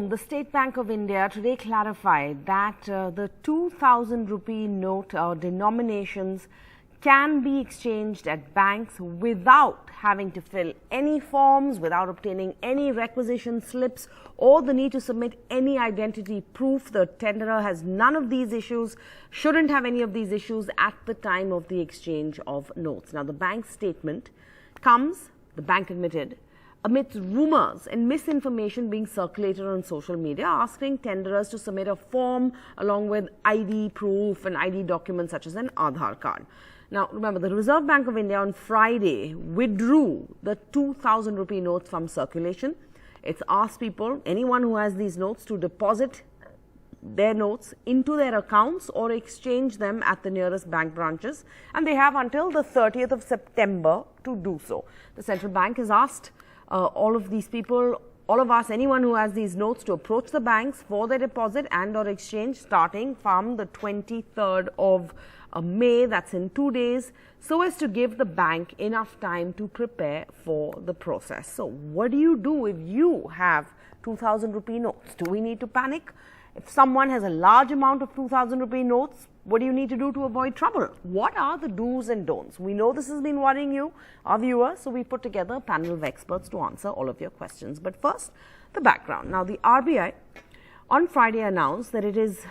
home, the State Bank of India today clarified that the 2000 rupee note denominations can be exchanged at banks without having to fill any forms, without obtaining any requisition slips or the need to submit any identity proof. The tenderer has none of these issues, shouldn't have any of these issues at the time of the exchange of notes. Now, the bank's statement comes, the bank admitted, amidst rumors and misinformation being circulated on social media, asking tenderers to submit a form along with ID proof and ID documents such as an Aadhaar card. Now, remember, the Reserve Bank of India on Friday withdrew the 2000 rupee notes from circulation. It's asked people, anyone who has these notes, to deposit their notes into their accounts or exchange them at the nearest bank branches, and they have until the 30th of September to do so. The central bank has asked all of these people, all of us, anyone who has these notes, to approach the banks for their deposit and or exchange starting from the 23rd of May, that's in 2 days, so as to give the bank enough time to prepare for the process. So what do you do if you have 2000 rupee notes? Do we need to panic? If someone has a large amount of 2000 rupee notes, what do you need to do to avoid trouble? What are the do's and don'ts? We know this has been worrying you, our viewers, so we put together a panel of experts to answer all of your questions. But first, the background. Now, the RBI on Friday announced that it is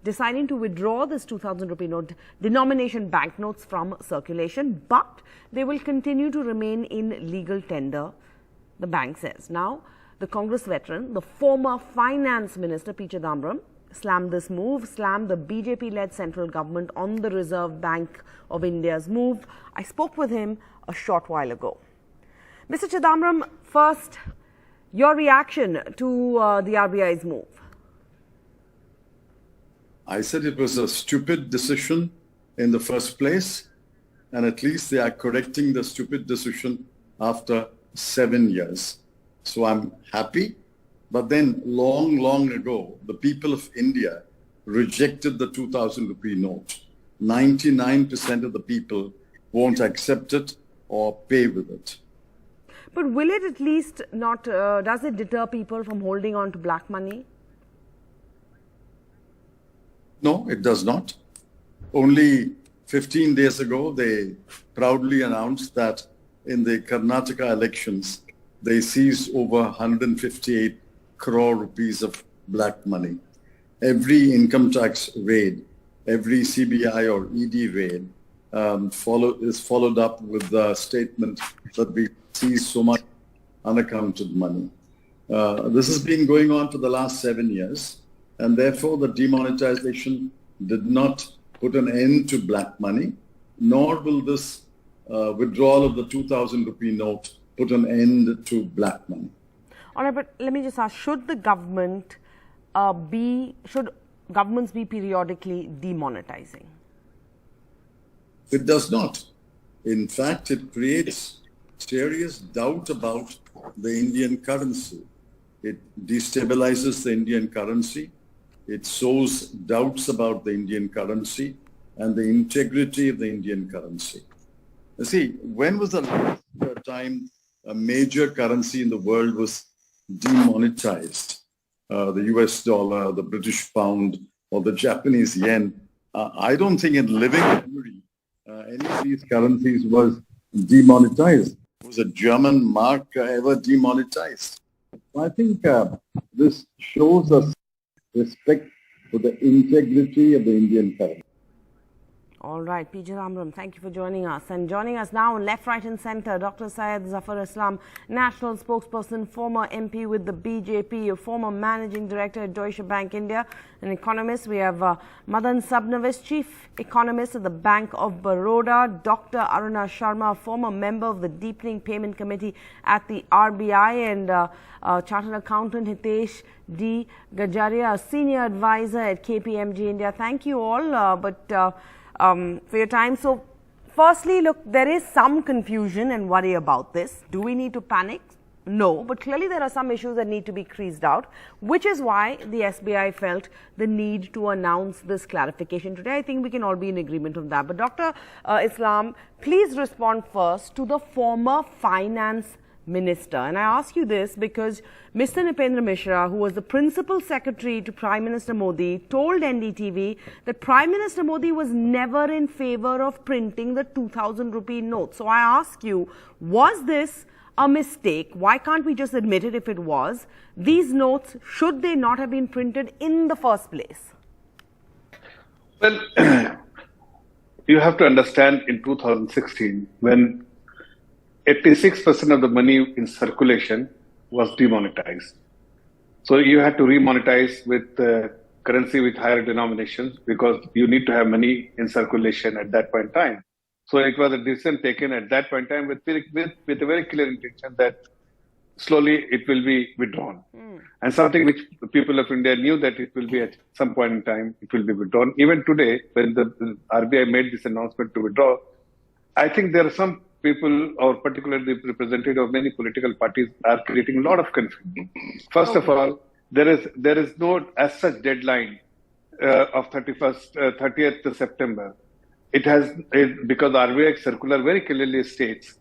deciding to withdraw this 2000 rupee note denomination banknotes from circulation, but they will continue to remain in legal tender, the bank says. Now, the Congress veteran, the former Finance Minister P. Chidambaram, slammed this move, slammed the BJP-led central government on the Reserve Bank of India's move. I spoke with him a short while ago. Mr. Chidambaram, first, your reaction to the RBI's move. I said it was a stupid decision in the first place, and at least they are correcting the stupid decision after 7 years. So I'm happy. But then long ago, the people of India rejected the 2000 rupee note. 99% of the people won't accept it or pay with it. But will it at least not, does it deter people from holding on to black money? No, it does not. Only 15 days ago, they proudly announced that in the Karnataka elections, they seized over 158 crore rupees of black money. Every income tax raid, every CBI or ED raid is followed up with the statement that we seized so much unaccounted money. This has been going on for the last 7 years, and therefore the demonetization did not put an end to black money, nor will this withdrawal of the 2000 rupee note put an end to black money. All right, but let me just ask, should the government should governments be periodically demonetizing? It does not. In fact, it creates serious doubt about the Indian currency. It destabilizes the Indian currency. It sows doubts about the Indian currency and the integrity of the Indian currency. You see, when was the last time a major currency in the world was demonetized? The US dollar, the British pound, or the Japanese yen. I don't think in living memory any of these currencies was demonetized. Was a German mark ever demonetized? I think this shows us respect for the integrity of the Indian currency. All right, P. Chidambaram, thank you for joining us. And joining us now, left, right and centre, Dr. Syed Zafar Islam, national spokesperson, former MP with the BJP, a former managing director at Deutsche Bank India, an economist. We have Madan Sabnavis, chief economist at the Bank of Baroda, Dr. Aruna Sharma, former member of the Deepening Payment Committee at the RBI, and chartered accountant Hitesh D. Gajaria, a senior advisor at KPMG India. Thank you all. For your time. So, firstly, look, there is some confusion and worry about this. Do we need to panic? No, but clearly there are some issues that need to be creased out, which is why the SBI felt the need to announce this clarification today. I think we can all be in agreement on that. But Dr. Islam, please respond first to the former finance minister. And I ask you this because Mr. Nipendra Mishra, who was the principal secretary to Prime Minister Modi, told NDTV that Prime Minister Modi was never in favor of printing the 2,000 rupee note. So I ask you, was this a mistake? Why can't we just admit it if it was? These notes, should they not have been printed in the first place? Well, you have to understand in 2016, when 86% of the money in circulation was demonetized. So you had to remonetize with currency with higher denominations because you need to have money in circulation at that point in time. So it was a decision taken at that point in time with a very clear intention that slowly it will be withdrawn. And something which the people of India knew that it will be at some point in time, it will be withdrawn. Even today, when the RBI made this announcement to withdraw, I think there are some people, or particularly the representatives of many political parties, are creating a lot of confusion. First of all, there is no as such deadline of 30th September. Because RBI circular very clearly states,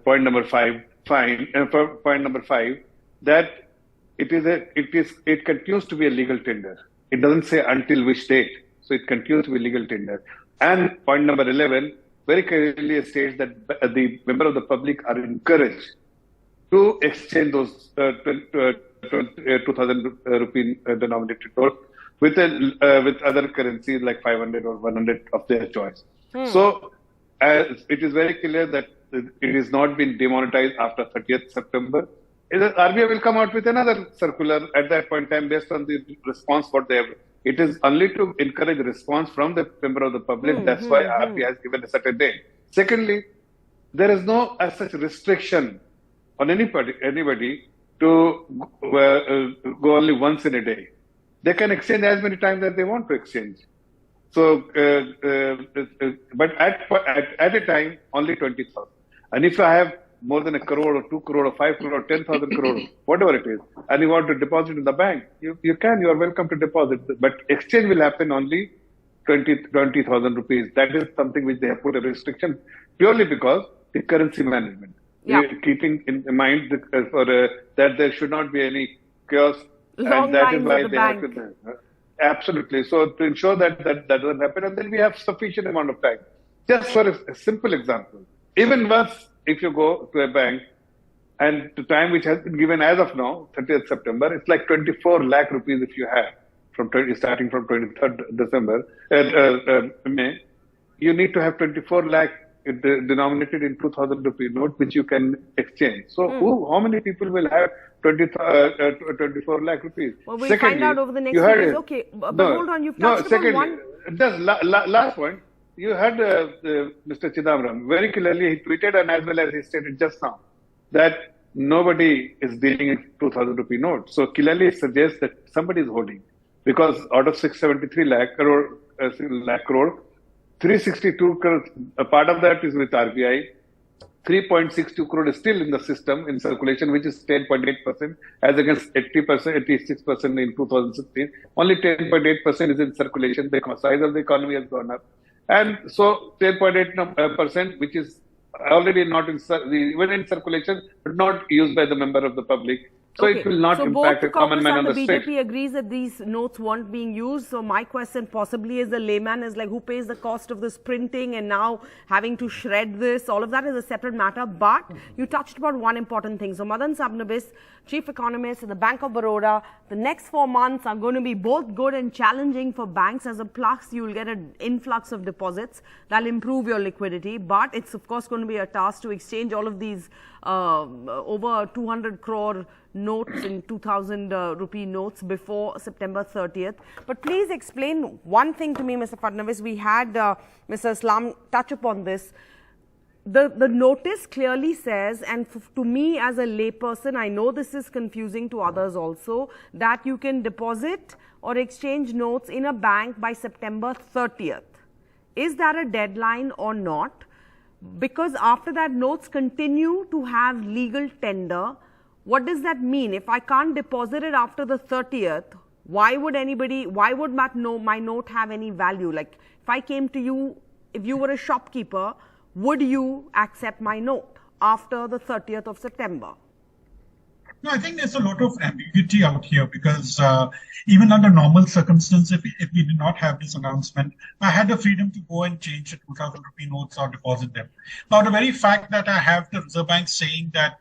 point number 5, that it continues to be a legal tender. It doesn't say until which date, so it continues to be legal tender. And point number 11 very clearly states that the member of the public are encouraged to exchange those 2,000 rupee denominated notes with other currencies like 500 or 100 of their choice. So it is very clear that it is not been demonetized after 30th September. RBI will come out with another circular at that point in time based on the response what they have. It is only to encourage response from the member of the public. That's why RBI has given a certain date. Secondly, there is no as such restriction on anybody to go only once in a day. They can exchange as many times as they want to exchange. So, but at a time, only 20,000. And if I have more than 1 crore or 2 crore or 5 crore or 10,000 crore, whatever it is, and you want to deposit in the bank, you are welcome to deposit. But exchange will happen only 20,000 rupees. That is something which they have put a restriction purely because the currency management. Yeah. Keeping in mind that there should not be any chaos. Long and that is lines why at the they bank. have to. Absolutely. So to ensure that doesn't happen, and then we have sufficient amount of time. Just for a simple example, even once if you go to a bank and the time which has been given as of now, 30th September, it's like 24 lakh rupees if you have starting from 23rd December, May, you need to have 24 lakh denominated in 2,000 rupee note which you can exchange. So how many people will have 24 lakh rupees? Well, we'll find out over the next few days. Okay, but hold on, you've touched upon one. Just last point. You had Mr. Chidambaram very clearly, he tweeted and as well as he stated just now that nobody is dealing in 2,000 rupee notes. So clearly it suggests that somebody is holding, because out of 673 lakh crore, 362 crore, a part of that is with RBI. 3.62 crore is still in the system in circulation, which is 10.8% as against 80%, 86% in 2016. Only 10.8% is in circulation because size of the economy has gone up. And so 10.8%, which is already not even in circulation, but not used by the member of the public. So it will not impact a common man on the street. BJP agrees that these notes weren't being used. So my question possibly as a layman is like, who pays the cost of this printing and now having to shred this? All of that is a separate matter. But you touched upon one important thing. So Madan Sabnabis, Chief Economist at the Bank of Baroda, the next 4 months are going to be both good and challenging for banks. As a plus, you will get an influx of deposits. That'll improve your liquidity. But it's of course going to be a task to exchange all of these over 200 crore notes in 2,000 rupee notes before September 30th. But please explain one thing to me, Mr. Fadnavis. We had Mr. Islam touch upon this. The notice clearly says, and to me as a layperson, I know this is confusing to others also, that you can deposit or exchange notes in a bank by September 30th. Is that a deadline or not? Because after that, notes continue to have legal tender. What does that mean? If I can't deposit it after the 30th, why would my note have any value? Like if I came to you, if you were a shopkeeper, would you accept my note? after the 30th of September? No, I think there's a lot of ambiguity out here because even under normal circumstances, if we did not have this announcement, I had the freedom to go and change the 2,000 rupee notes or deposit them. Now, the very fact that I have the Reserve Bank saying that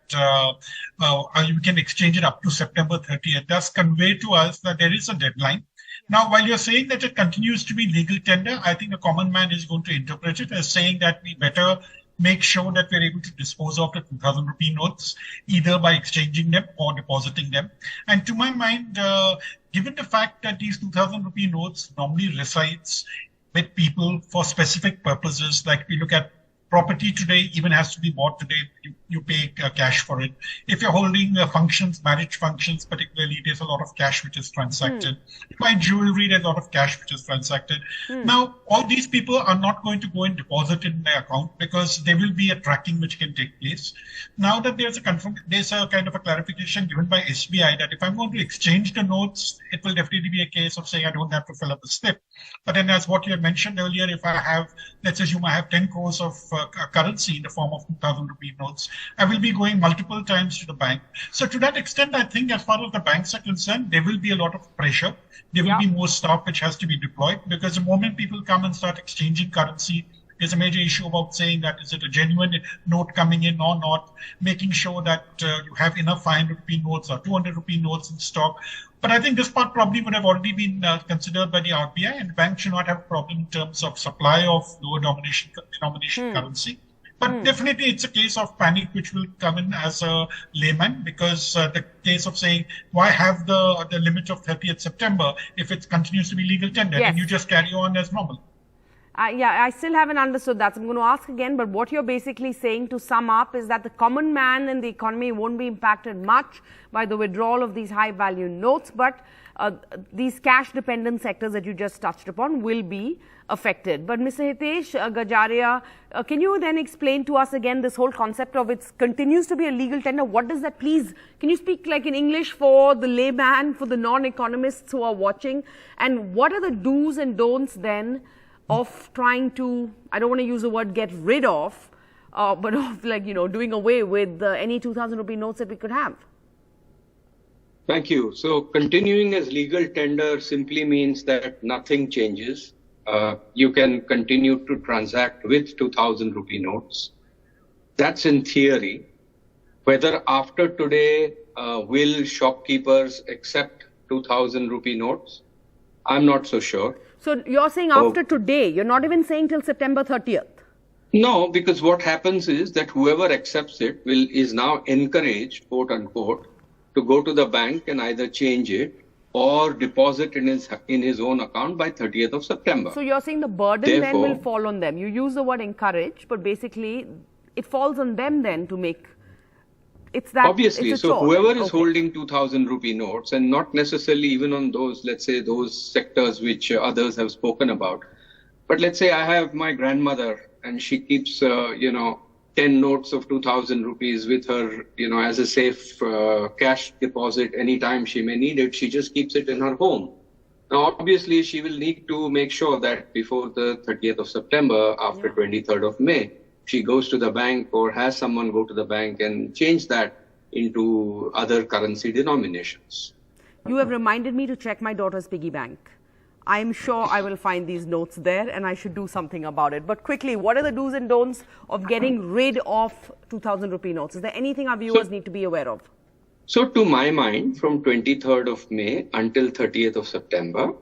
you can exchange it up to September 30th does convey to us that there is a deadline. Now, while you're saying that it continues to be legal tender, I think the common man is going to interpret it as saying that we better make sure that we're able to dispose of the 2,000 rupee notes, either by exchanging them or depositing them. And to my mind, given the fact that these 2,000 rupee notes normally resides with people for specific purposes, like we look at property today even has to be bought today. You pay cash for it. If you're holding functions, marriage functions particularly, there's a lot of cash which is transacted. You buy jewelry, there's a lot of cash which is transacted. Now, all these people are not going to go and deposit in their account because there will be a tracking which can take place. Now that there's a kind of a clarification given by SBI that if I'm going to exchange the notes, it will definitely be a case of saying I don't have to fill up the slip. But then as what you had mentioned earlier, if I have, let's assume I have 10 crores of currency in the form of 2,000 rupee notes, I will be going multiple times to the bank. So to that extent, I think as far as the banks are concerned, there will be a lot of pressure. There will be more staff which has to be deployed because the moment people come and start exchanging currency, there's a major issue about saying that is it a genuine note coming in or not, making sure that you have enough 500 rupee notes or 200 rupee notes in stock. But I think this part probably would have already been considered by the RBI, and banks should not have a problem in terms of supply of lower denomination currency. But definitely it's a case of panic which will come in as a layman because the case of saying, why have the limit of 30th September if it continues to be legal tender and you just carry on as normal? Yeah, I still haven't understood that. So I'm going to ask again, but what you're basically saying to sum up is that the common man in the economy won't be impacted much by the withdrawal of these high value notes, but these cash dependent sectors that you just touched upon will be affected. But Mr. Hitesh Gajaria, can you then explain to us again this whole concept of it continues to be a legal tender? What does that, please, can you speak like in English for the layman, for the non-economists who are watching? And what are the do's and don'ts then of trying to, I don't want to use the word get rid of, but of like, you know, doing away with any 2,000 rupee notes that we could have? Thank you. So continuing as legal tender simply means that nothing changes. You can continue to transact with 2,000 rupee notes. That's in theory. Whether after today, will shopkeepers accept 2,000 rupee notes? I'm not so sure. So you're saying after today, you're not even saying till September 30th? No, because what happens is that whoever accepts it is now encouraged, quote unquote, to go to the bank and either change it or deposit in his own account by 30th of September. So you're saying the burden then will fall on them. You use the word encourage, but basically it falls on them then to make. It's that obviously. It's so whoever is holding 2,000 rupee notes, and not necessarily even on those, let's say those sectors which others have spoken about. But let's say I have my grandmother and she keeps, 10 notes of 2,000 rupees with her, as a safe cash deposit anytime she may need it. She just keeps it in her home. Now, obviously, she will need to make sure that before the 30th of September, after 23rd of May, she goes to the bank or has someone go to the bank and change that into other currency denominations. You have reminded me to check my daughter's piggy bank. I'm sure I will find these notes there and I should do something about it. But quickly, what are the do's and don'ts of getting rid of 2,000 rupee notes? Is there anything our viewers need to be aware of? So to my mind, from 23rd of May until 30th of September,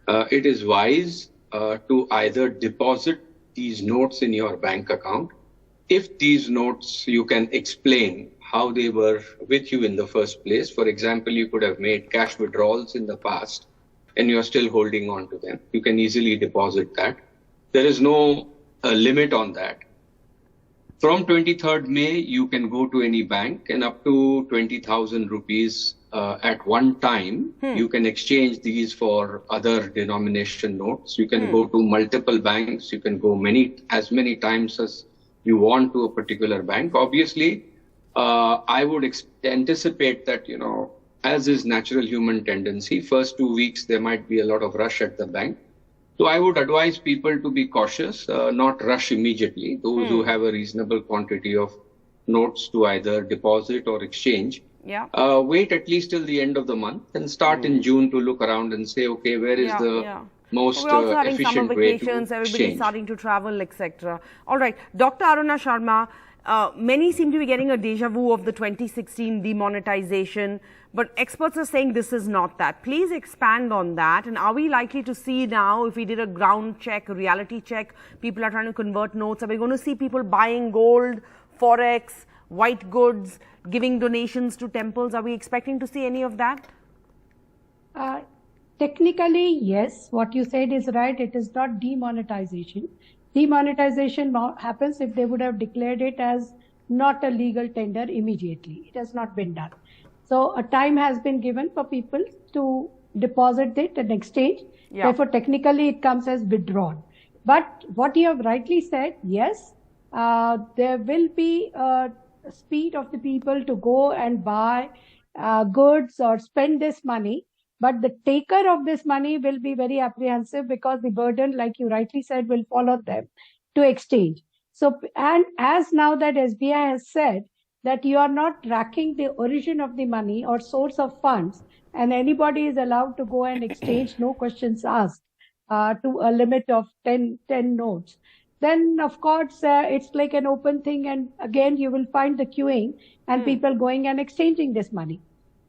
it is wise to either deposit these notes in your bank account. If these notes, you can explain how they were with you in the first place. For example, you could have made cash withdrawals in the past and you're still holding on to them. You can easily deposit that. There is no limit on that. From 23rd May, you can go to any bank and up to 20,000 rupees at one time, you can exchange these for other denomination notes. You can go to multiple banks. You can go as many times as you want to a particular bank. Obviously, I would anticipate that, as is natural human tendency, first 2 weeks, there might be a lot of rush at the bank. So I would advise people to be cautious, not rush immediately. Those who have a reasonable quantity of notes to either deposit or exchange, wait at least till the end of the month and start in June to look around and say, okay, where is the most we're also having efficient summer way to vacations, everybody's exchange. starting to travel, etc. All right, Dr. Aruna Sharma, many seem to be getting a deja vu of the 2016 demonetization, but experts are saying this is not that. Please expand on that. And are we likely to see now, if we did a ground check, a reality check, people are trying to convert notes, are we going to see people buying gold, forex, white goods, giving donations to temples? Are we expecting to see any of that? Technically, yes. What you said is right. It is not demonetization. Demonetization happens if they would have declared it as not a legal tender immediately. It has not been done. So a time has been given for people to deposit it and exchange. Therefore, technically, it comes as withdrawn. But what you have rightly said, yes, there will be a speed of the people to go and buy goods or spend this money. But the taker of this money will be very apprehensive because the burden, like you rightly said, will follow them to exchange. So, and as now that SBI has said that you are not tracking the origin of the money or source of funds, and anybody is allowed to go and exchange, no questions asked, to a limit of 10 notes, then of course it's like an open thing, and again you will find the queuing and people going and exchanging this money.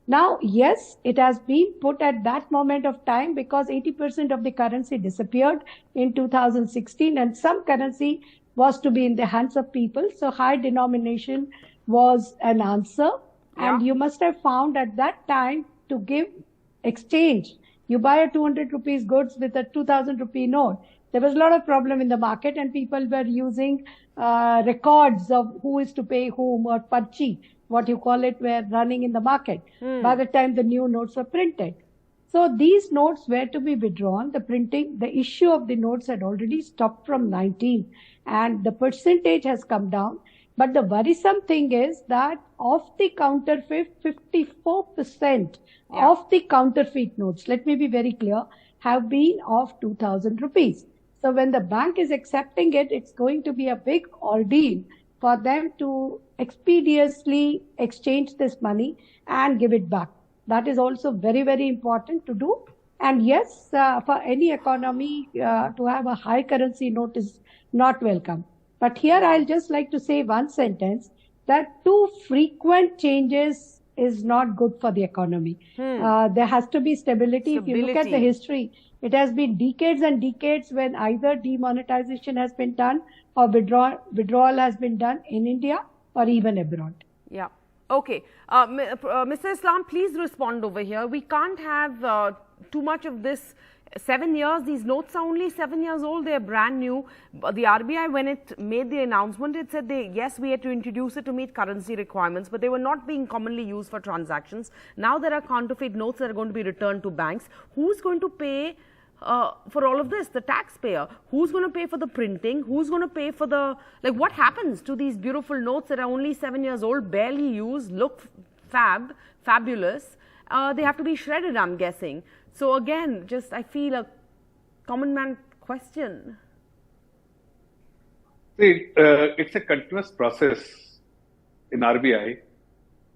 Now, yes, it has been put at that moment of time because 80% of the currency disappeared in 2016 and some currency was to be in the hands of people. So high denomination was an answer. And you must have found at that time to give exchange. You buy a 200 rupees goods with a 2000 rupee note. There was a lot of problem in the market and people were using records of who is to pay whom, or parchi, what you call it, were running in the market by the time the new notes were printed. So these notes were to be withdrawn. The issue of the notes had already stopped from 19 and the percentage has come down. But the worrisome thing is that of the counterfeit, 54% of the counterfeit notes, let me be very clear, have been of 2000 rupees. So when the bank is accepting it, it's going to be a big ordeal for them to expeditiously exchange this money and give it back. That is also very, very important to do. And yes, for any economy to have a high currency note is not welcome. But here I'll just like to say one sentence, that too frequent changes is not good for the economy. There has to be stability. If you look at the history, it has been decades and decades when either demonetization has been done or withdrawal has been done in India or even abroad. Yeah. Okay. Mr. Islam, please respond over here. We can't have too much of this. 7 years, these notes are only 7 years old, they are brand new. The RBI, when it made the announcement, it said, yes, we had to introduce it to meet currency requirements, but they were not being commonly used for transactions. Now there are counterfeit notes that are going to be returned to banks. Who's going to pay for all of this? The taxpayer. Who's going to pay for the printing? Who's going to pay for the, like, what happens to these beautiful notes that are only 7 years old, barely used, look fabulous? They have to be shredded, I'm guessing. So again, just I feel a common man question. See, it's a continuous process in RBI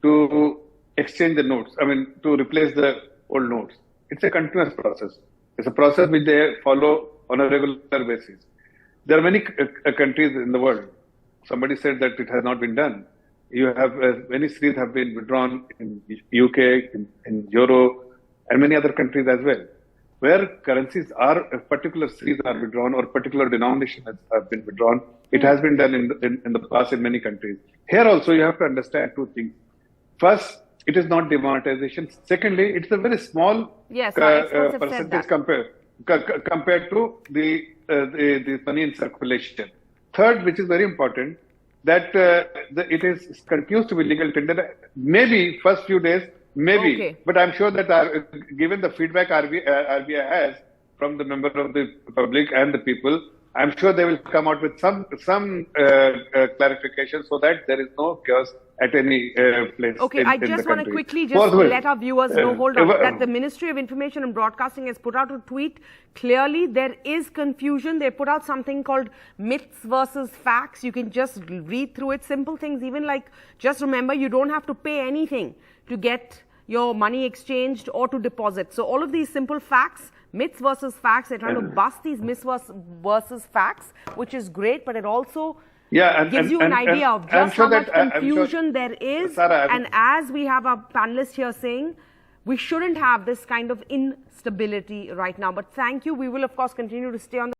to exchange the notes. I mean, to replace the old notes. It's a continuous process. It's a process which they follow on a regular basis. There are many countries in the world. Somebody said that it has not been done. You have many series have been withdrawn in UK, in Euro, and many other countries as well, where currencies are, particular series are withdrawn or particular denominations have been withdrawn. It has been done in the past in many countries. Here also you have to understand two things. First, it is not demonetization. Secondly, it's a very small percentage compared to the money in circulation. Third, which is very important, that it continues to be legal tender. Maybe first few days, maybe, but I'm sure that given the feedback RBI has from the member of the public and the people, I'm sure they will come out with some clarification so that there is no chaos at any place. Okay, in I the just want to country. quickly just let our viewers know, hold on, that the Ministry of Information and Broadcasting has put out a tweet. Clearly, there is confusion. They put out something called myths versus facts. You can just read through it. Simple things, even like, just remember, you don't have to pay anything to get your money exchanged or to deposit. So all of these simple facts, myths versus facts, they're trying to bust these myths versus facts, which is great, but it also gives you an idea of just how much confusion there is. Sarah, and as we have our panelist here saying, we shouldn't have this kind of instability right now. But thank you. We will, of course, continue to stay on the